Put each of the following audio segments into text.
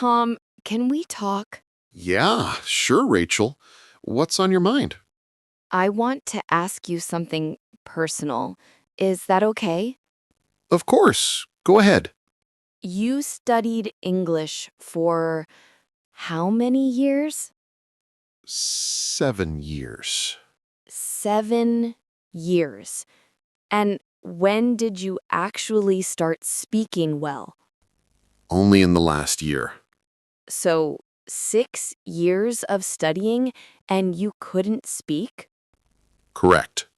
Tom, can we talk? Yeah, sure, Rachel. What's on your mind? I want to ask you something personal. Is that okay? Of course. Go ahead. You studied English for how many years? 7 years. 7 years. And when did you actually start speaking well? Only in the last year. So, 6 years of studying and you couldn't speak? Correct.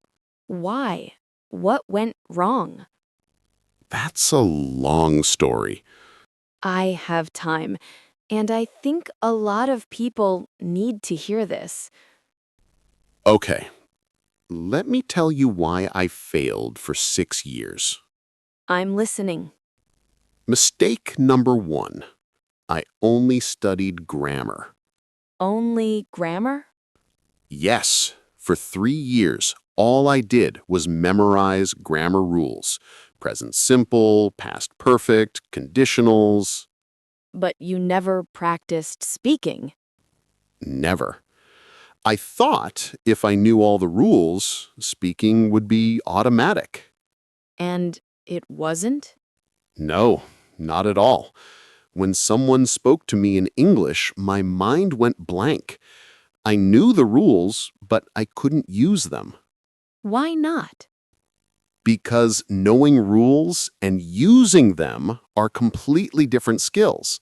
Why? What went wrong? That's a long story. I have time, and I think a lot of people need to hear this. Okay, let me tell you why I failed for 6 years. I'm listening. Mistake number one. I only studied grammar. Only grammar? Yes, for 3 years, all I did was memorize grammar rules. Present simple, past perfect, conditionals. But you never practiced speaking. Never. I thought if I knew all the rules, speaking would be automatic. And it wasn't? No, not at all. When someone spoke to me in English, my mind went blank. I knew the rules, but I couldn't use them. Why not? Because knowing rules and using them are completely different skills.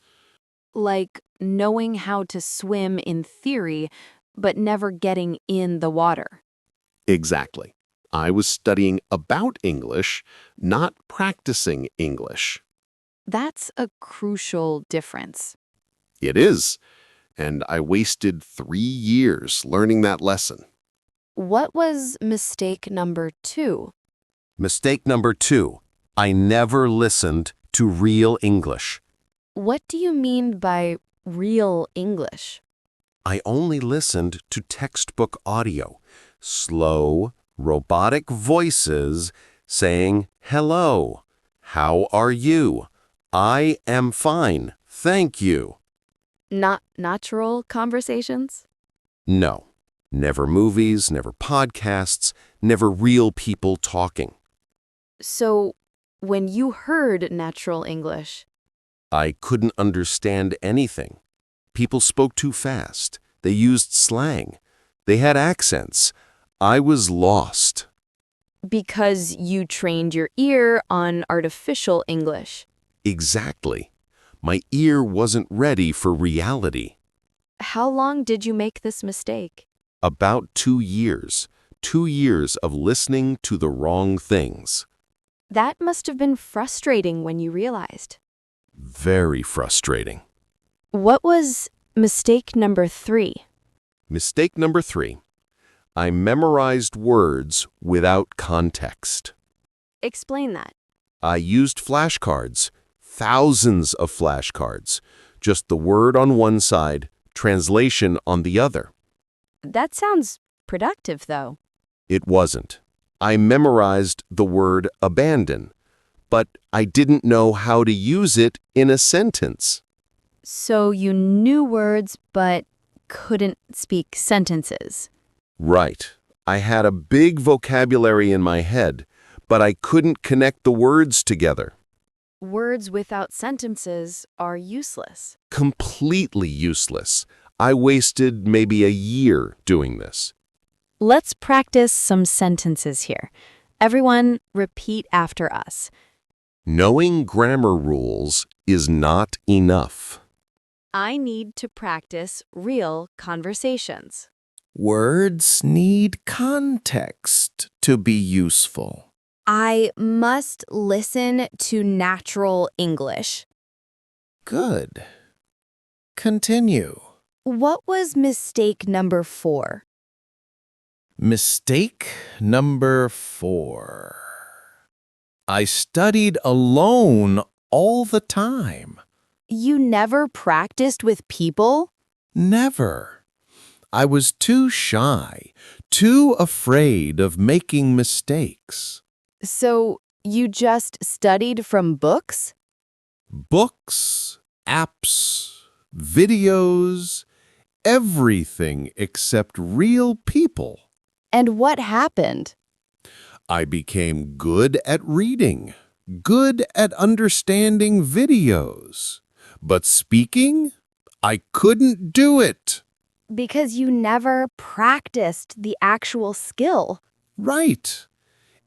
Like knowing how to swim in theory, but never getting in the water. Exactly. I was studying about English, not practicing English. That's a crucial difference. It is. And I wasted 3 years learning that lesson. What was mistake number 2? Mistake number 2. I never listened to real English. What do you mean by real English? I only listened to textbook audio, slow, robotic voices saying, "Hello, how are you? I am fine, thank you." Not natural conversations? No, never movies, never podcasts, never real people talking. So, when you heard natural English, I couldn't understand anything. People spoke too fast. They used slang. They had accents. I was lost. because you trained your ear on artificial English, Exactly. My ear wasn't ready for reality. how long did you make this mistake? About 2 years. 2 years of listening to the wrong things. That must have been frustrating when you realized. Very frustrating. What was mistake number 3? Mistake number 3. I memorized words without context. Explain that. I used flashcards, thousands of flashcards, just the word on one side, translation on the other. That sounds productive, though. It wasn't. I memorized the word abandon, but I didn't know how to use it in a sentence. So you knew words but couldn't speak sentences. Right. I had a big vocabulary in my head, but I couldn't connect the words together. Words without sentences are useless. Completely useless. I wasted maybe a year doing this. Let's practice some sentences here. Everyone, repeat after us. Knowing grammar rules is not enough. I need to practice real conversations. Words need context to be useful. I must listen to natural English. Good. Continue. What was mistake number 4? Mistake number 4. I studied alone all the time. You never practiced with people? Never. I was too shy, too afraid of making mistakes. So you just studied from books? Books, apps, videos, everything except real people. And what happened? I became good at reading, good at understanding videos. But speaking, I couldn't do it. Because you never practiced the actual skill. Right.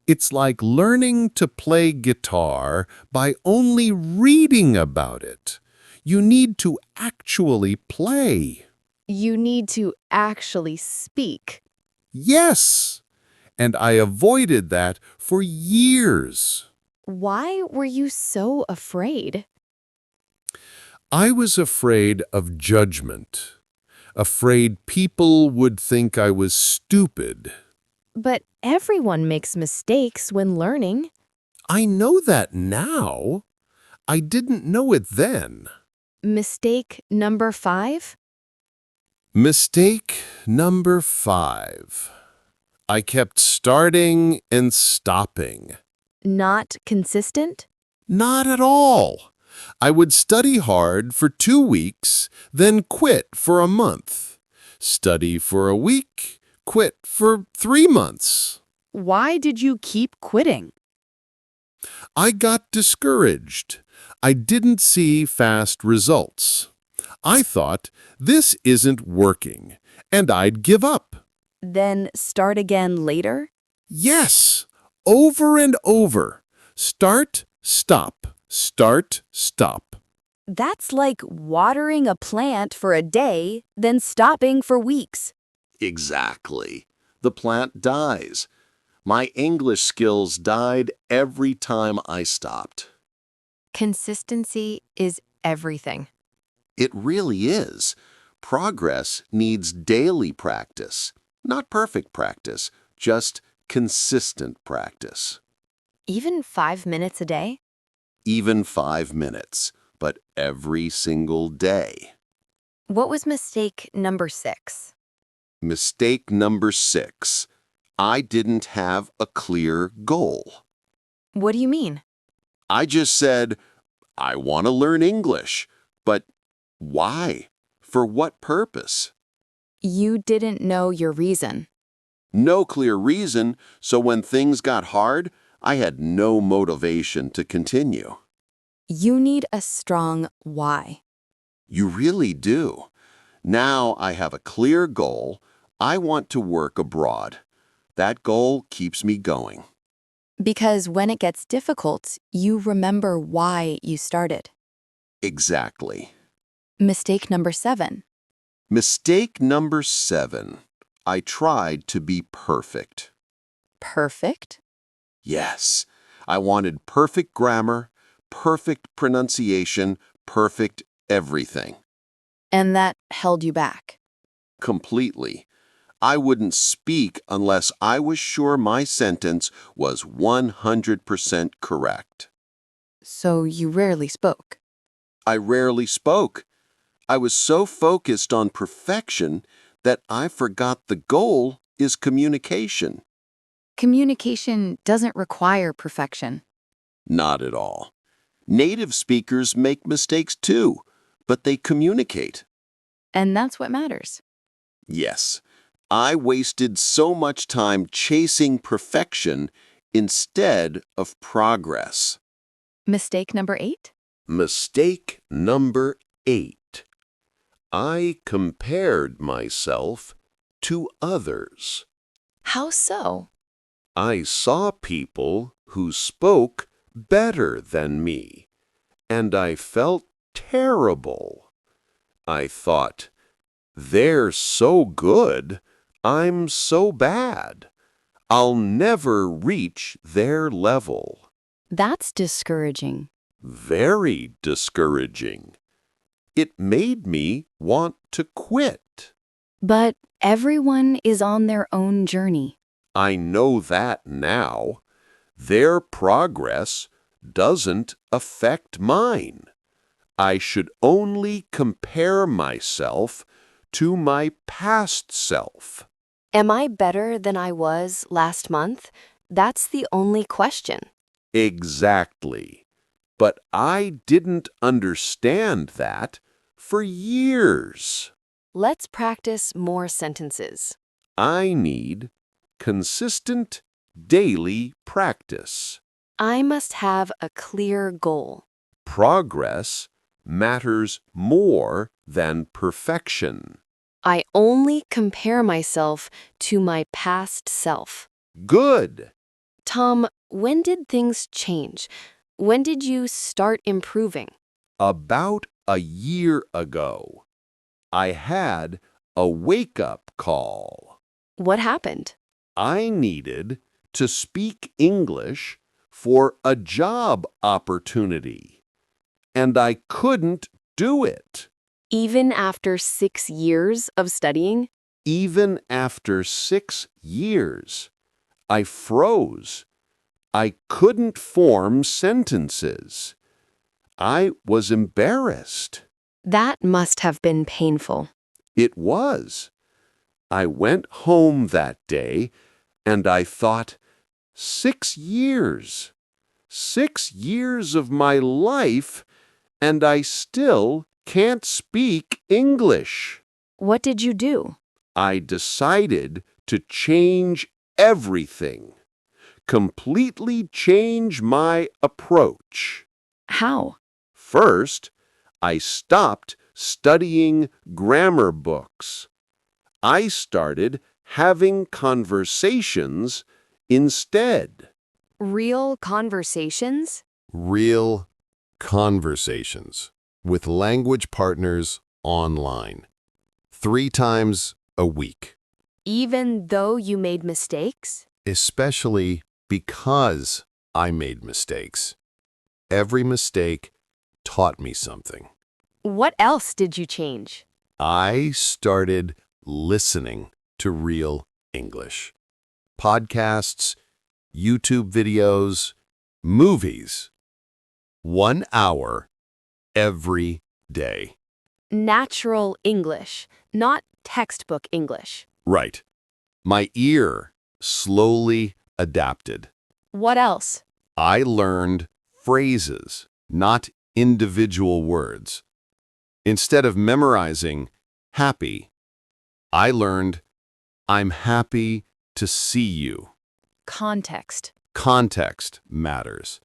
It's like learning to play guitar by only reading about it. You need to actually play. You need to actually speak. Yes. And I avoided that for years. Why were you so afraid? I was afraid of judgment, afraid people would think I was stupid. But everyone makes mistakes when learning. I know that now. I didn't know it then. Mistake number 5? Mistake number 5. I kept starting and stopping. Not consistent? Not at all. I would study hard for 2 weeks, then quit for a month. Study for a week, quit for 3 months. Why did you keep quitting? I got discouraged. I didn't see fast results. I thought, this isn't working, and I'd give up. Then start again later? Yes, over and over. Start, stop, start, stop. That's like watering a plant for a day, then stopping for weeks. Exactly. The plant dies. My English skills died every time I stopped. Consistency is everything. It really is. Progress needs daily practice. Not perfect practice, just consistent practice. Even 5 minutes a day? Even 5 minutes, but every single day. What was mistake number 6? Mistake number 6. I didn't have a clear goal. What do you mean? I just said, I want to learn English, but why? For what purpose? You didn't know your reason. No clear reason, so when things got hard, I had no motivation to continue. You need a strong why. You really do. Now I have a clear goal. I want to work abroad. That goal keeps me going. Because when it gets difficult, you remember why you started. Exactly. Mistake number 7. Mistake number 7. I tried to be perfect. Perfect? Yes, I wanted perfect grammar, perfect pronunciation, perfect everything. And that held you back. Completely. I wouldn't speak unless I was sure my sentence was 100% correct. So you rarely spoke. I rarely spoke. I was so focused on perfection that I forgot the goal is communication. Communication doesn't require perfection. Not at all. Native speakers make mistakes too, but they communicate. And that's what matters. Yes, I wasted so much time chasing perfection instead of progress. Mistake number 8? Mistake number 8. I compared myself to others. How so? I saw people who spoke better than me, and I felt terrible. I thought, they're so good, I'm so bad. I'll never reach their level. That's discouraging. Very discouraging. It made me want to quit. But everyone is on their own journey. I know that now. Their progress doesn't affect mine. I should only compare myself to my past self. Am I better than I was last month? That's the only question. Exactly. But I didn't understand that for years. Let's practice more sentences. I need consistent daily practice. I must have a clear goal. Progress matters more than perfection. I only compare myself to my past self. Good. Tom, when did things change? When did you start improving? About a year ago, I had a wake-up call. What happened? I needed to speak English for a job opportunity, and I couldn't do it. Even after 6 years of studying? Even after 6 years, I froze. I couldn't form sentences. I was embarrassed. That must have been painful. It was. I went home that day, and I thought, 6 years. 6 years of my life, and I still can't speak English. What did you do? I decided to change everything. Completely change my approach. How? First, I stopped studying grammar books. I started having conversations instead. Real conversations? Real conversations with language partners online. 3 times a week, Even though you made mistakes? especially because I made mistakes. Every mistake taught me something. What else did you change? I started listening to real English. Podcasts, YouTube videos, movies. 1 hour every day. Natural English, not textbook English. Right. My ear slowly adapted. What else? I learned phrases, not individual words. Instead of memorizing happy, I learned I'm happy to see you. Context. Context matters.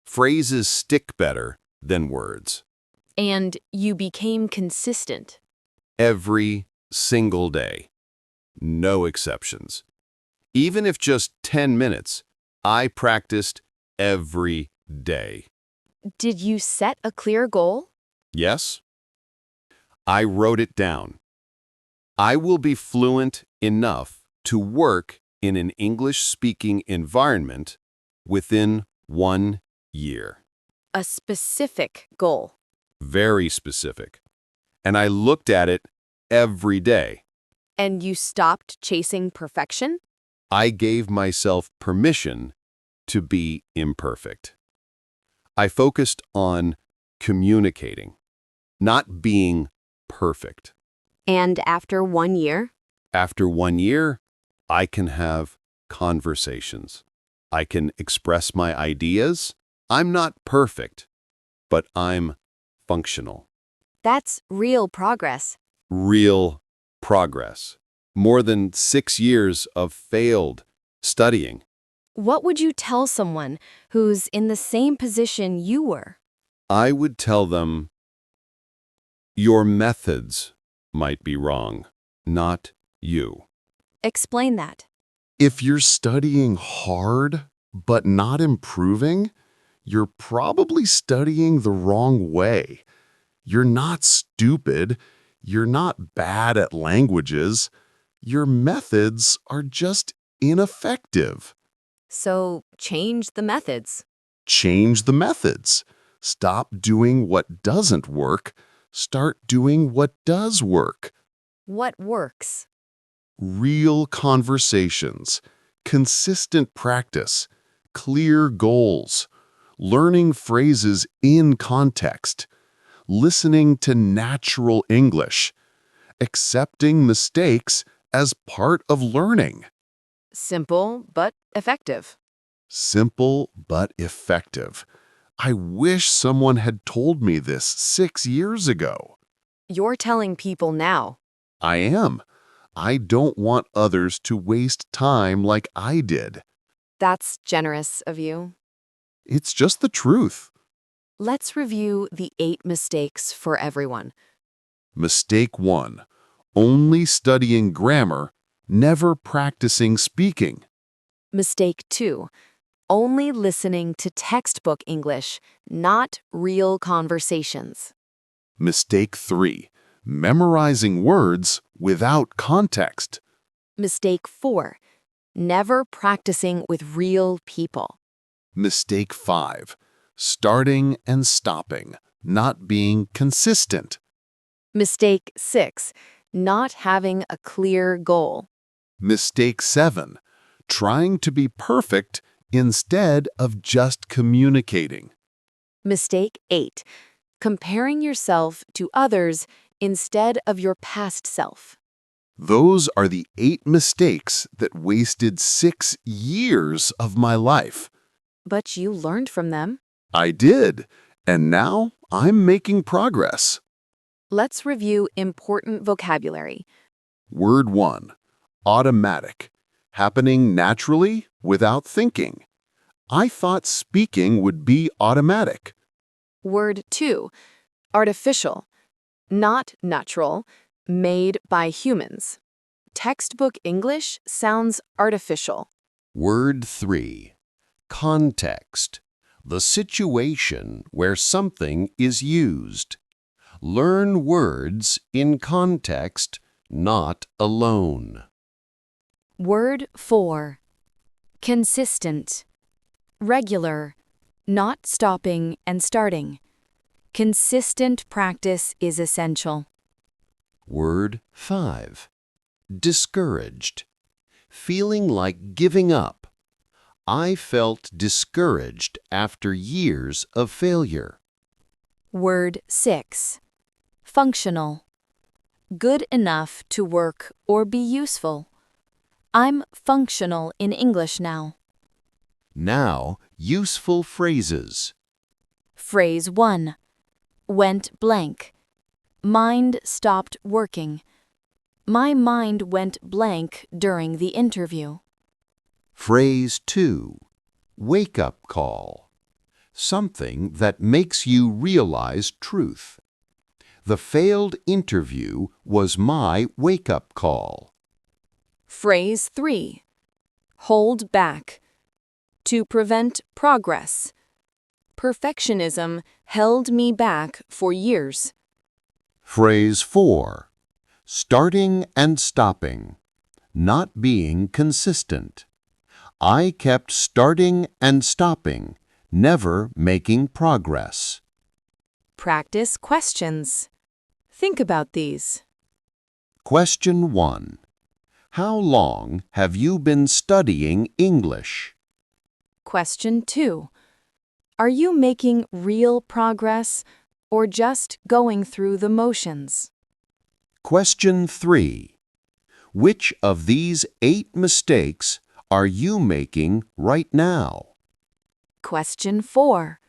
Phrases stick better than words. And you became consistent. Every single day. No exceptions. Even if just 10 minutes, I practiced every day. Did you set a clear goal? Yes? I wrote it down. I will be fluent enough to work in an English-speaking environment within 1 year. A specific goal. Very specific. And I looked at it every day. And you stopped chasing perfection? I gave myself permission to be imperfect. I focused on communicating, not being perfect. And after 1 year? After 1 year, I can have conversations. I can express my ideas. I'm not perfect, but I'm functional. That's real progress. Real progress. More than 6 years of failed studying. What would you tell someone who's in the same position you were? I would tell them, your methods might be wrong, not you. Explain that. If you're studying hard but not improving, you're probably studying the wrong way. You're not stupid. You're not bad at languages. Your methods are just ineffective. So change the methods. Change the methods. Stop doing what doesn't work. Start doing what does work. What works? Real conversations, consistent practice, clear goals, learning phrases in context, listening to natural English, accepting mistakes as part of learning. Simple but effective. Simple but effective. I wish someone had told me this 6 years ago. You're telling people now. I am. I don't want others to waste time like I did. That's generous of you. It's just the truth. Let's review the 8 mistakes for everyone. Mistake 1. Only studying grammar, never practicing speaking. Mistake 2. Only listening to textbook English, not real conversations. Mistake 3. Memorizing words without context. Mistake 4. Never practicing with real people. Mistake 5. Starting and stopping, not being consistent. Mistake 6. Not having a clear goal. Mistake 7. Trying to be perfect instead of just communicating. Mistake 8. Comparing yourself to others instead of your past self. Those are the 8 mistakes that wasted 6 years of my life. But you learned from them. I did, and now I'm making progress. Let's review important vocabulary. Word 1. Automatic. Happening naturally without thinking. I thought speaking would be automatic. Word 2. Artificial. Not natural. Made by humans. Textbook English sounds artificial. Word 3. Context. The situation where something is used. Learn words in context, not alone. Word 4. Consistent. Regular. Not stopping and starting. Consistent practice is essential. Word 5. Discouraged. Feeling like giving up. I felt discouraged after years of failure. Word 6. Functional. Good enough to work or be useful. I'm functional in English now. Now, useful phrases. Phrase 1. Went blank. Mind stopped working. My mind went blank during the interview. Phrase 2. Wake-up call. Something that makes you realize truth. The failed interview was my wake-up call. Phrase 3. Hold back. To prevent progress. Perfectionism held me back for years. Phrase 4. Starting and stopping. Not being consistent. I kept starting and stopping, never making progress. Practice questions. Think about these. Question 1. How long have you been studying English? Question 2. Are you making real progress or just going through the motions? Question 3. Which of these 8 mistakes are you making right now? Question 4.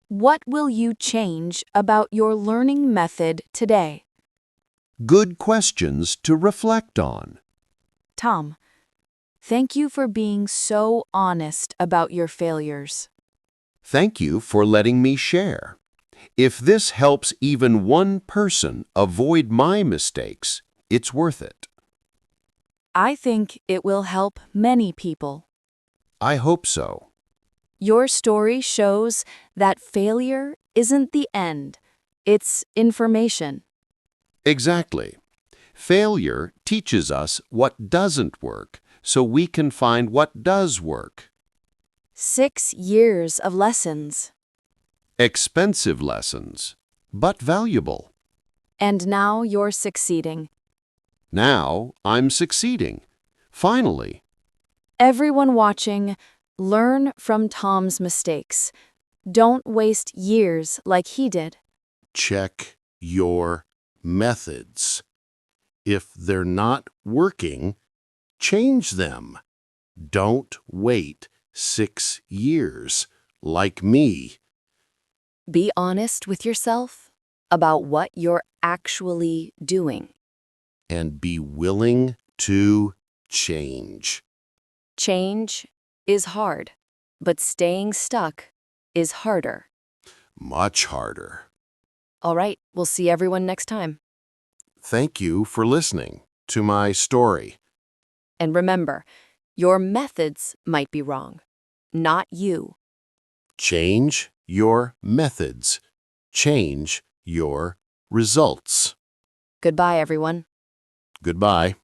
What will you change about your learning method today? Good questions to reflect on. Tom, thank you for being so honest about your failures. Thank you for letting me share. If this helps even one person avoid my mistakes, it's worth it. I think it will help many people. I hope so. Your story shows that failure isn't the end, it's information. Exactly. Failure teaches us what doesn't work, so we can find what does work. 6 years of lessons. Expensive lessons, but valuable. And now you're succeeding. Now I'm succeeding. Finally. Everyone watching, learn from Tom's mistakes. Don't waste years like he did. Check your methods. If they're not working, change them. Don't wait 6 years like me. Be honest with yourself. about what you're actually doing. And be willing to change. Change is hard, but staying stuck is harder. Much harder. All right, we'll see everyone next time. Thank you for listening to my story. And remember, your methods might be wrong, not you. Change your methods. Change your results. Goodbye, everyone. Goodbye.